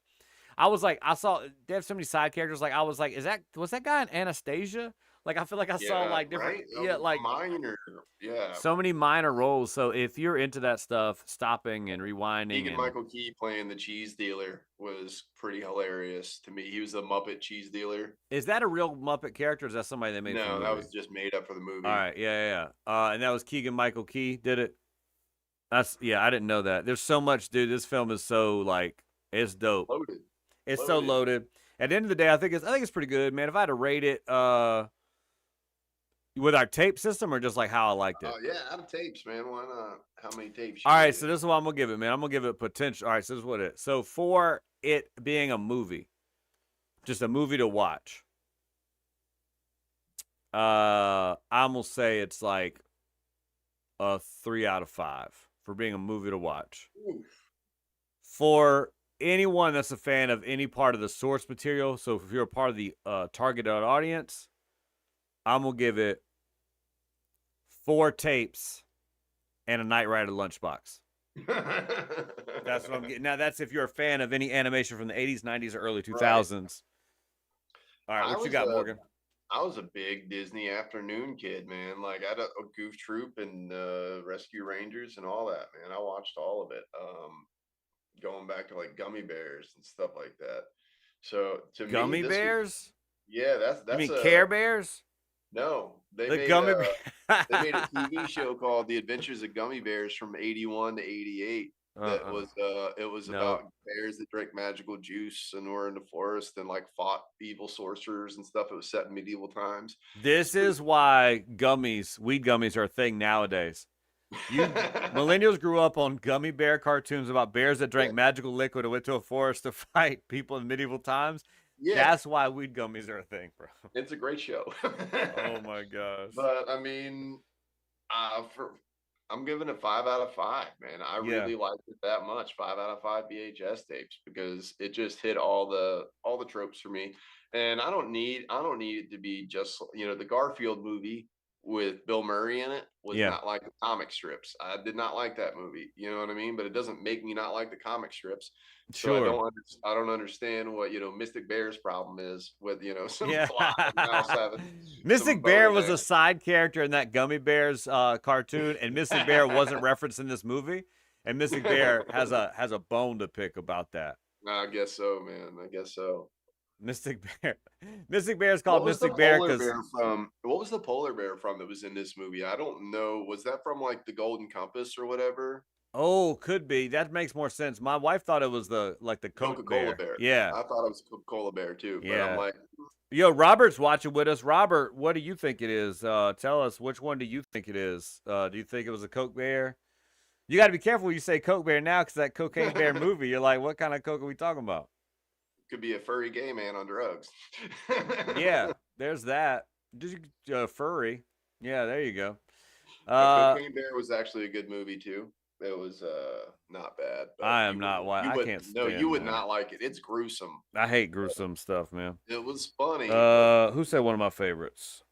I was like, I saw they have so many side characters. Like I was like, was that guy in Anastasia? Like I feel like I saw Yeah, like different, right? yeah, like Minor. Yeah. so many minor roles. So if you're into that stuff, stopping and rewinding Keegan and Michael Key playing the cheese dealer was pretty hilarious to me. He was the Muppet cheese dealer. is that a real Muppet character? Or is that somebody they made for the No, that movie? was just made up for the All movie. right, yeah. And that was Keegan Michael Key did it. That's I didn't know that. There's so much, dude. This film is so like it's dope. Loaded. It's so Loaded. loaded. At the end of the day, I think it's pretty good, man. If I had to rate it, with our tape system or just like how I liked it. Oh yeah, out of tapes, man. Why not? How many tapes? All right, so this is what I'm gonna give it, man. I'm gonna give it potential. All right, so this is what it is. So for it being a movie, just a movie to watch, I'm gonna say it's like a 3 out of 5 for being a movie to watch. Oof. For anyone that's a fan of any part of the source material, so if you're a part of the targeted audience, I'm gonna give it 4 tapes and a Knight Rider lunchbox. That's what I'm getting. Now, that's if you're a fan of any animation from the 80s, 90s, or early 2000s. All right, what you got, Morgan? I was a big Disney afternoon kid, man. Like I had a Goof Troop and Rescue Rangers and all that, man. I watched all of it. Going back to like Gummy Bears and stuff like that. So to Gummy me, Bears? Yeah, that's you mean Care Bears? No, they the made Gummy they made a TV show called The Adventures of Gummy Bears from 81 to 88. That was it was about bears that drank magical juice and were in the forest and like fought evil sorcerers and stuff. It was set in medieval times. This is why gummies, weed gummies, are a thing nowadays. You millennials grew up on gummy bear cartoons about bears that drank magical liquid and went to a forest to fight people in medieval times. Yeah, that's why weed gummies are a thing, bro. It's a great show. Oh my gosh! But I mean, I'm giving it 5 out of 5, man. I really liked it that much. 5 out of 5 VHS tapes because it just hit all the tropes for me. And I don't need it to be just, the Garfield movie with Bill Murray in it was not like the comic strips. I did not like that movie. You know what I mean? But it doesn't make me not like the comic strips. So I don't understand what Mystic Bear's problem is with some plot. Mystic Bear was a side character in that Gummy Bears cartoon, and Mystic Bear wasn't referenced in this movie. And Mystic Bear has a bone to pick about that. I guess so, man. I guess so. Mystic Bear is called Mystic Bear because what was the polar bear from that was in this movie? I don't know. Was that from like the Golden Compass or whatever? Oh, could be. That makes more sense. My wife thought it was the Coca-Cola bear. Yeah, I thought it was Coca-Cola bear too. But yeah. I'm like, yo, Robert's watching with us. Robert, what do you think it is? Tell us, which one do you think it is? Do you think it was a Coke bear? You got to be careful when you say Coke bear now, because that Cocaine Bear movie, you're like, what kind of Coke are we talking about? Could be a furry gay man on drugs. Yeah, there's that. Furry. Yeah, there you go. Cocaine Bear was actually a good movie too. It was not bad. I am not. I can't. No, you would not like it. It's gruesome. I hate gruesome stuff, man. It was funny. Who said one of my favorites?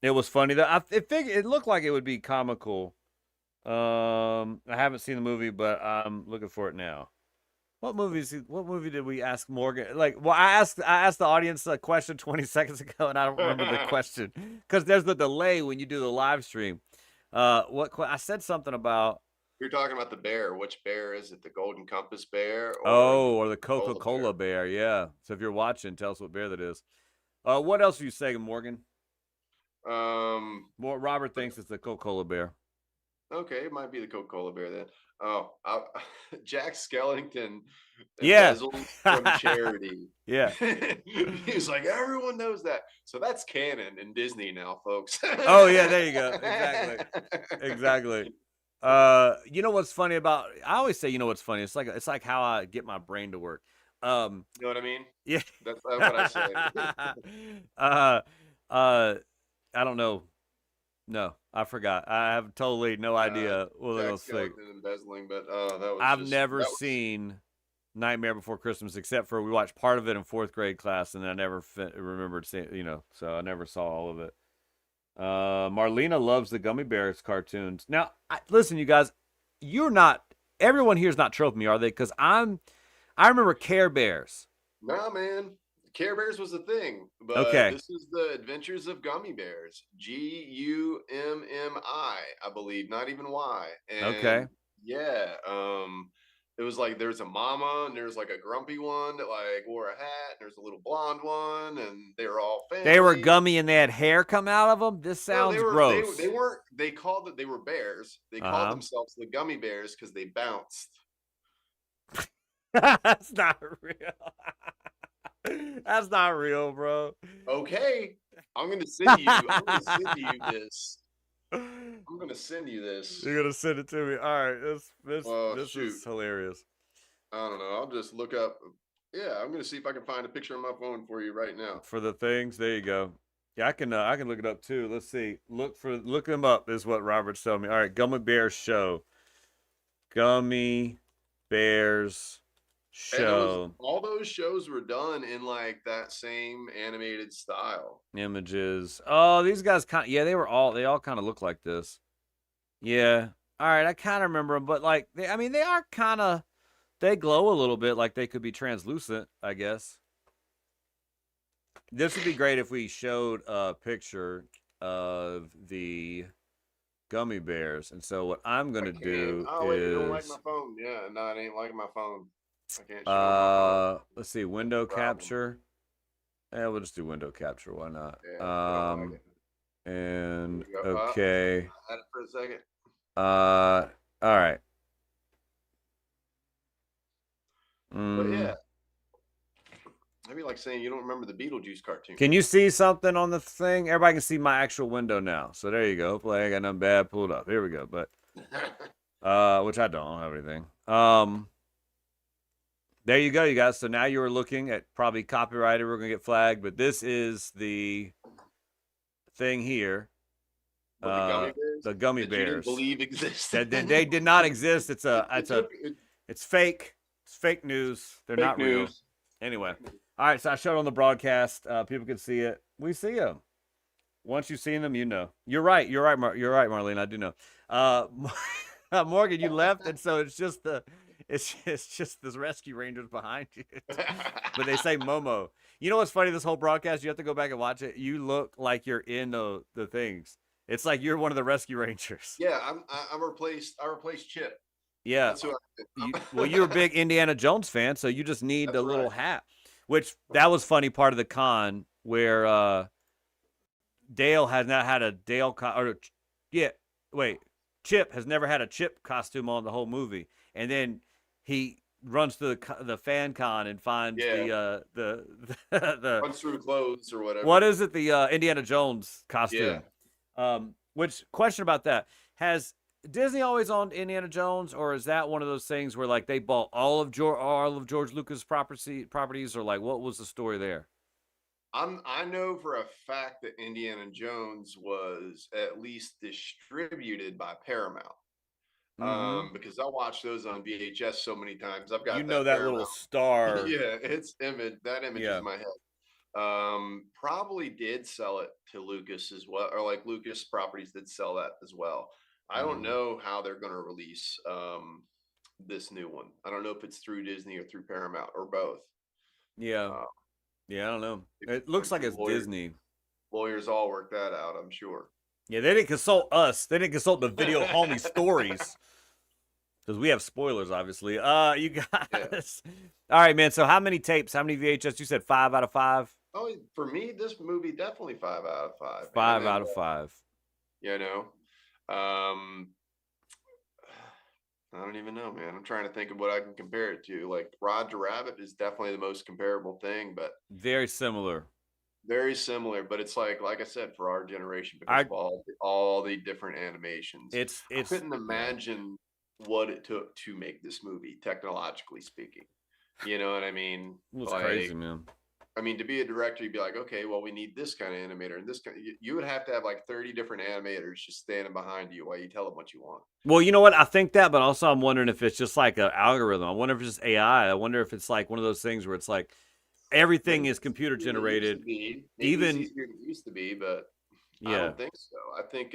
It was funny though. It looked like it would be comical. I haven't seen the movie, but I'm looking for it now. What movie did we ask Morgan? Like, well, I asked the audience a question 20 seconds ago, and I don't remember the question because there's the delay when you do the live stream. I said something about. You're talking about the bear. Which bear is it? The Golden Compass bear? Or the Coca-Cola bear? Yeah. So if you're watching, tell us what bear that is. What else are you saying, Morgan? Robert thinks it's the Coca-Cola bear. Okay, it might be the Coca-Cola bear then. Oh, Jack Skellington embezzled from charity. Yeah. He's like, everyone knows that. So that's canon in Disney now, folks. Oh, yeah, there you go. Exactly. You know what's funny about, I always say, you know what's funny? It's like how I get my brain to work. You know what I mean? Yeah. That's what I say. I don't know. No, I forgot. I have totally no idea what I was saying. Embezzling, but that was. I've never seen Nightmare Before Christmas except for we watched part of it in 4th grade class, and I never remembered seeing. So I never saw all of it. Marlena loves the Gummy Bears cartoons. Now, listen, you guys, everyone here is not troping me, are they? Because I remember Care Bears. Nah, man. Care Bears was a thing, but Okay. this is the Adventures of Gummy Bears. Gummi, I believe, not even Y. Okay. And yeah, it was like there's a mama and there's like a grumpy one that like wore a hat, and there's a little blonde one, and they were all They were family. gummy and they had hair come out of them. This No, sounds gross. they weren't. They called it. They were bears. They called Uh themselves the Gummy Bears because they bounced. huh. That's not real. That's not real, bro. Okay, I'm gonna send you. I'm gonna send you this. I'm gonna send you this. You're gonna send it to me. All right, Well, this shoot. is hilarious. I don't know. I'll just look up. Yeah, I'm gonna see if I can find a picture on my phone for you right now. For the things, there you go. Yeah, I can look it up too. Let's see. Look them up is what Robert's telling me. All right, Gummy Bears show. Gummy Bears And it was show all those shows were done in like that same animated style. images. Oh, these guys kind yeah, they all kind of look like this. Yeah. All right, I kind of remember them, but like I mean, they are kind of they glow a little bit, like they could be translucent, I guess. This would be great if we showed a picture of the gummy bears. And so what I'm I gonna can't. do Oh wait, you don't like is my phone? Yeah, no, it ain't like my phone. I can't show it on my phone. let's see, That's window the problem. capture. Yeah, we'll just do window capture. Why not? Yeah, I don't like it. And Here we go. okay. I had it for a second. All right. But yeah, that'd be like saying you don't remember the Beetlejuice cartoon. Can you see something on the thing? Everybody can see my actual window now. So there you go. Hopefully I ain't got nothing bad pulled up. Here we go. But which I don't have anything. There you go, you guys. So now you were looking at probably copyrighted. We're gonna get flagged, but this is the thing here. But the gummy bears, The gummy that bears. you didn't believe existed. They did not exist. It's fake. It's fake news. They're Fake not real. news. Anyway, all right. So I showed on the broadcast. People can see it. We see them. Once you've seen them, you know. You're right. You're right. You're right, Marlene. I do know. Morgan, you left, and so it's just this rescue rangers behind you. But they say Momo. You know what's funny? This whole broadcast, you have to go back and watch it. You look like you're in the things. It's like you're one of the rescue rangers. Yeah, I replaced Chip. Yeah. That's who Well, you're a big Indiana Jones fan, so you just need the little hat. Which that was funny part of the con where Dale has not had a Chip has never had a Chip costume on the whole movie, and then he runs to the fan con and finds the runs through clothes or whatever. What is it? The Indiana Jones costume. Yeah. Which question about that? Has Disney always owned Indiana Jones, or is that one of those things where like they bought all of George Lucas properties, or like what was the story there? I know for a fact that Indiana Jones was at least distributed by Paramount. Because I watched those on VHS so many times. I've got that Paramount. little star. Yeah, that image is in my head. Probably did sell it to Lucas as well, or like Lucas Properties did sell that as well. I don't know how they're going to release this new one. I don't know if it's through Disney or through Paramount or both. Yeah, I don't know. It looks like it's Disney. Lawyers all work that out, I'm sure. Yeah, they didn't consult us. They didn't consult the Video Homie Stories. Because we have spoilers, obviously. You guys. Yeah. All right, man. So how many tapes? How many VHS? You said 5 out of 5? Oh, for me, this movie definitely 5 out of 5. 5 out of 5. You know, I don't even know, man. I'm trying to think of what I can compare it to. Like Roger Rabbit is definitely the most comparable thing, but very similar. Very similar, but it's like I said, for our generation, because of all the different animations. I couldn't imagine what it took to make this movie, technologically speaking. You know what I mean? It's crazy, man. I mean, to be a director, you'd be like, okay, well, we need this kind of animator and this kind. You would have to have like 30 different animators just standing behind you while you tell them what you want. Well, you know what? I think that, but also I'm wondering if it's just like an algorithm. I wonder if it's just AI. I wonder if it's like one of those things where it's like everything is computer generated. Even easier than it used to be, but I don't think so. I think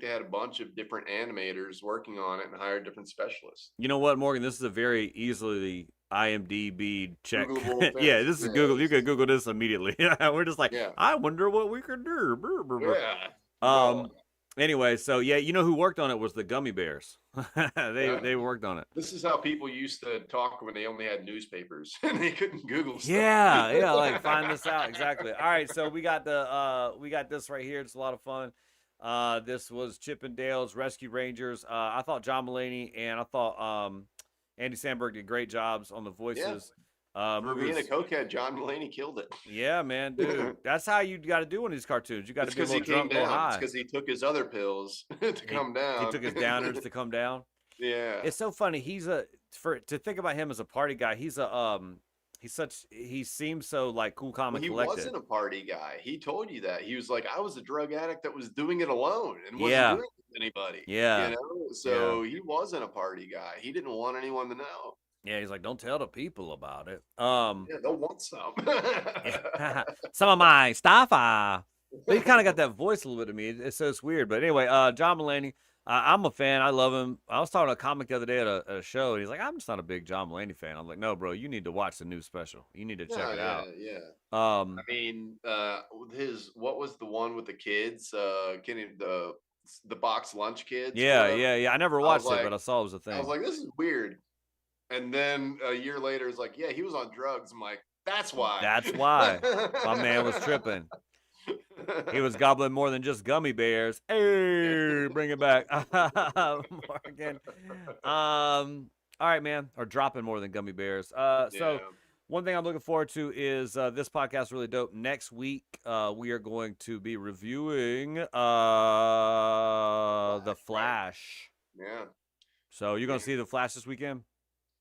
they had a bunch of different animators working on it and hired different specialists. You know what, Morgan? This is a very easily IMDb check. Googleable Yeah, offense. this is Yeah, Google. You this can is, Google this immediately. We're just like, yeah, I wonder what we could do. Brr, brr, brr. yeah. Well, Um. Anyway, so yeah, you know who worked on it was the Gummy Bears. yeah. They worked on it. This is how people used to talk when they only had newspapers and they couldn't Google stuff. Yeah, yeah, like find this out exactly. All right, so we got this right here. It's a lot of fun. This was Chip and Dale's Rescue Rangers. I thought John Mulaney and I thought Andy Samberg did great jobs on the Yeah. voices. For being a cokehead, John Mulaney killed it. Yeah, man, dude. That's how you got to do one of these cartoons. You got It's to be a because he little came drunk, a little down. It's high. because he took his other pills to come down. He took his downers to come down. Yeah. It's so funny. To think about him as a party guy. He seems so like cool, calm, Well, and he collected. wasn't a party guy. He told you that. He was like, I was a drug addict that was doing it alone and wasn't Yeah, doing it with anybody. yeah, You know? yeah. So he wasn't a party guy. He didn't want anyone to know. Yeah, he's like, don't tell the people about it. Yeah, they'll want some. Some of my stuff. But he kind of got that voice a little bit to me. So it's weird. But anyway, John Mulaney, I'm a fan. I love him. I was talking to a comic the other day at a show, and he's like, I'm just not a big John Mulaney fan. I'm like, no, bro, you need to watch the new special. You need to check it out. Yeah. I Um, mean, what was the one with the kids? Getting the box lunch kids. yeah. I never watched it, but I saw it was a I was thing. like, this is weird. And then a year later, it's like, yeah, he was on drugs. I'm like, that's why. That's why my man was tripping. He was gobbling more than just gummy bears. Hey, bring it back, Morgan. All right, man. Or dropping more than gummy bears. So Yeah. one thing I'm looking forward to is this podcast is really dope. Next week, we are going to be reviewing The Flash. Yeah. So you're gonna see The Flash this weekend?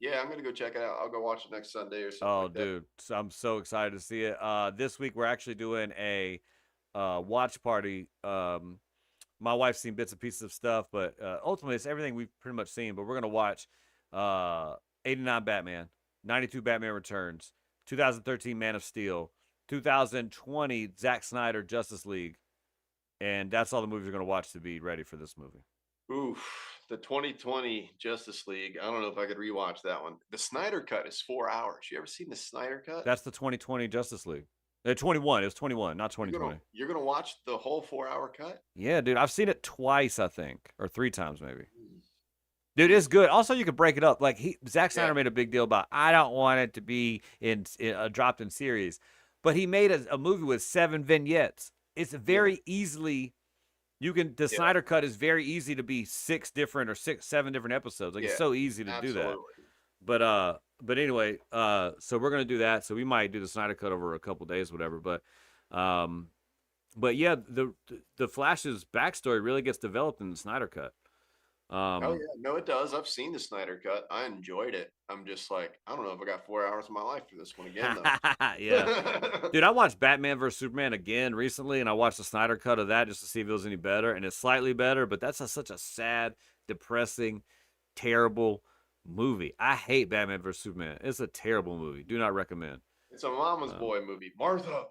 Yeah, I'm gonna go check it out. I'll go watch it next Sunday or something. Oh, like that. dude, so I'm so excited to see it. This week we're actually doing a watch party. My wife's seen bits and pieces of stuff, but ultimately it's everything we've pretty much seen. But we're gonna watch 89 Batman, 92 Batman Returns, 2013 Man of Steel, 2020 Zack Snyder Justice League, and that's all the movies we're gonna watch to be ready for this movie. Oof, the 2020 Justice League. I don't know if I could rewatch that one. The Snyder Cut is 4 hours. You ever seen the Snyder Cut? That's the 2020 Justice League. 21. It was 21, not 2020. You're gonna watch the whole 4-hour cut? Yeah, dude. I've seen it twice, I think, or 3 times maybe. Mm. Dude, it's good. Also, you could break it up. Like Zack Snyder Yeah. made a big deal about I don't want it to be in dropped in series, but he made a movie with 7 vignettes. It's very easily the Snyder Cut is very easy to be 6 different or 7 different episodes. Like it's so easy to do that. But anyway, so we're gonna do that. So we might do the Snyder Cut over a couple days, whatever. But yeah, the Flash's backstory really gets developed in the Snyder Cut. Oh yeah, no, it does. I've seen the Snyder Cut. I enjoyed it. I'm just like, I don't know if I got 4 hours of my life for this one again, though. Yeah, dude, I watched Batman vs Superman again recently, and I watched the Snyder Cut of that just to see if it was any better, and it's slightly better. But that's such a sad, depressing, terrible movie. I hate Batman vs Superman. It's a terrible movie. Do not recommend. It's a mama's boy movie. Martha.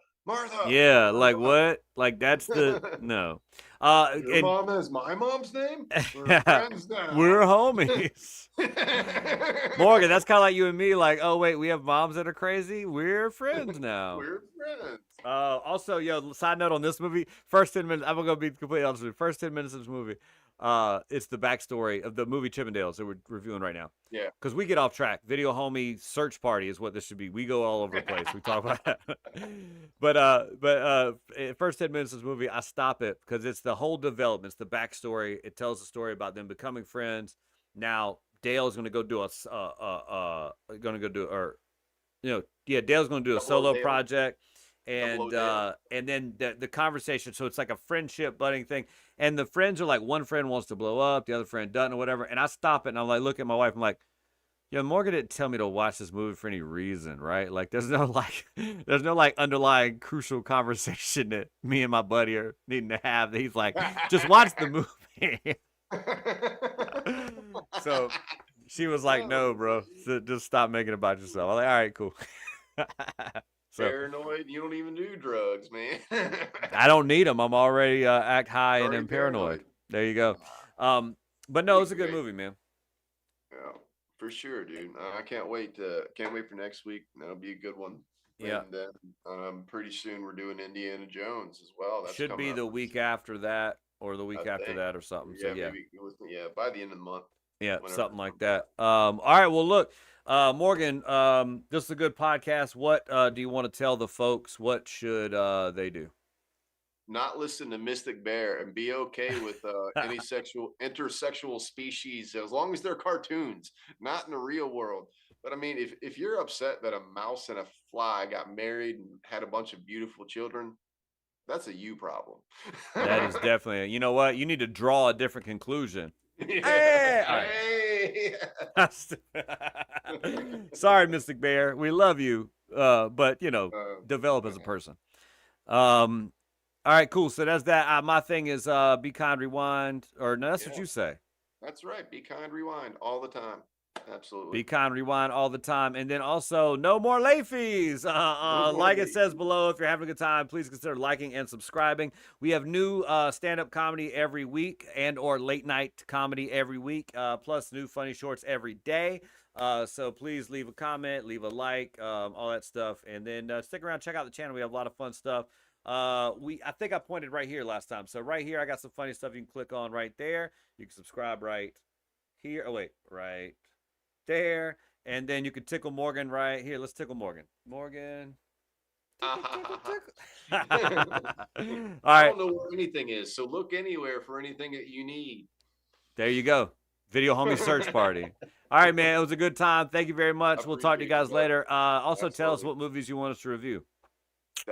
Yeah, like what? Like that's the no. Your mom is my mom's name? We're friends now. We're homies. Morgan, that's kind of like you and me. Like, oh wait, we have moms that are crazy. We're friends now. We're friends. Also, side note on this movie. First 10 minutes, I'm gonna be completely honest with you. First 10 minutes of this movie, it's the backstory of the movie Chippendales that we're reviewing right now. Yeah. Because we get off track. Video homie search party is what this should be. We go all over the place. We talk about that. But first 10 minutes of this movie, I stop it because it's the whole development. It's the backstory. It tells the story about them becoming friends. Now Dale's gonna go do Dale's gonna do a solo project. And then the conversation, so it's like a friendship budding thing, and the friends are like, one friend wants to blow up, the other friend doesn't, or whatever. And I stop it and I'm like, look at my wife, I'm like, Morgan didn't tell me to watch this movie for any reason, right? Like there's no underlying crucial conversation that me and my buddy are needing to have, that he's like, just watch the movie. So she was like, no, bro, so just stop making it about yourself. I'm like, all right, cool. So, paranoid, you don't even do drugs, man. I don't need them. I'm already act high and am paranoid. There you go. But no, it's a good movie, man. Yeah, For sure, dude. I can't wait for next week. That'll be a good one. Yeah. And then pretty soon we're doing Indiana Jones as well. That's Should coming be up the pretty week soon. after that or the I week after think. that or something. So Yeah, yeah. maybe by the end of the month. Yeah, Whenever something it like comes that. out. All right, well look, Morgan, this is a good podcast. What do you want to tell the folks? What should they do? Not listen to Mystic Bear and be okay with any intersexual species as long as they're cartoons, not in the real world. But I mean, if you're upset that a mouse and a fly got married and had a bunch of beautiful children, that's a you problem. That is definitely, you know what? You need to draw a different conclusion. Yeah. Hey, all right. Hey. Sorry, Mystic Bear. We love you, but develop as a Okay. person. All right, cool. So that's that. My thing is be kind, rewind, or no, that's what Yeah, you say. that's right. Be kind, rewind all the time. Absolutely. Be kind, rewind all the time. And then also, no more late fees. No more Like it late says fees. below, if you're having a good time, please consider liking and subscribing. We have new stand-up comedy every week and or late night comedy every week, plus new funny shorts every day. So please leave a comment, leave a like, all that stuff. And then stick around, check out the channel. We have a lot of fun stuff. I think I pointed right here last time. So right here, I got some funny stuff you can click on right there. You can subscribe right here. Oh, wait, right there. And then you can tickle Morgan right here. Let's tickle Morgan. Morgan. Tickle, tickle, tickle. All I right. don't know where anything is, so look anywhere for anything that you need. There you go. Video homie search party. All right, man. It was a good time. Thank you very much. We'll talk to you Appreciate guys bud. later. Also, tell us Absolutely. what movies you want us to review.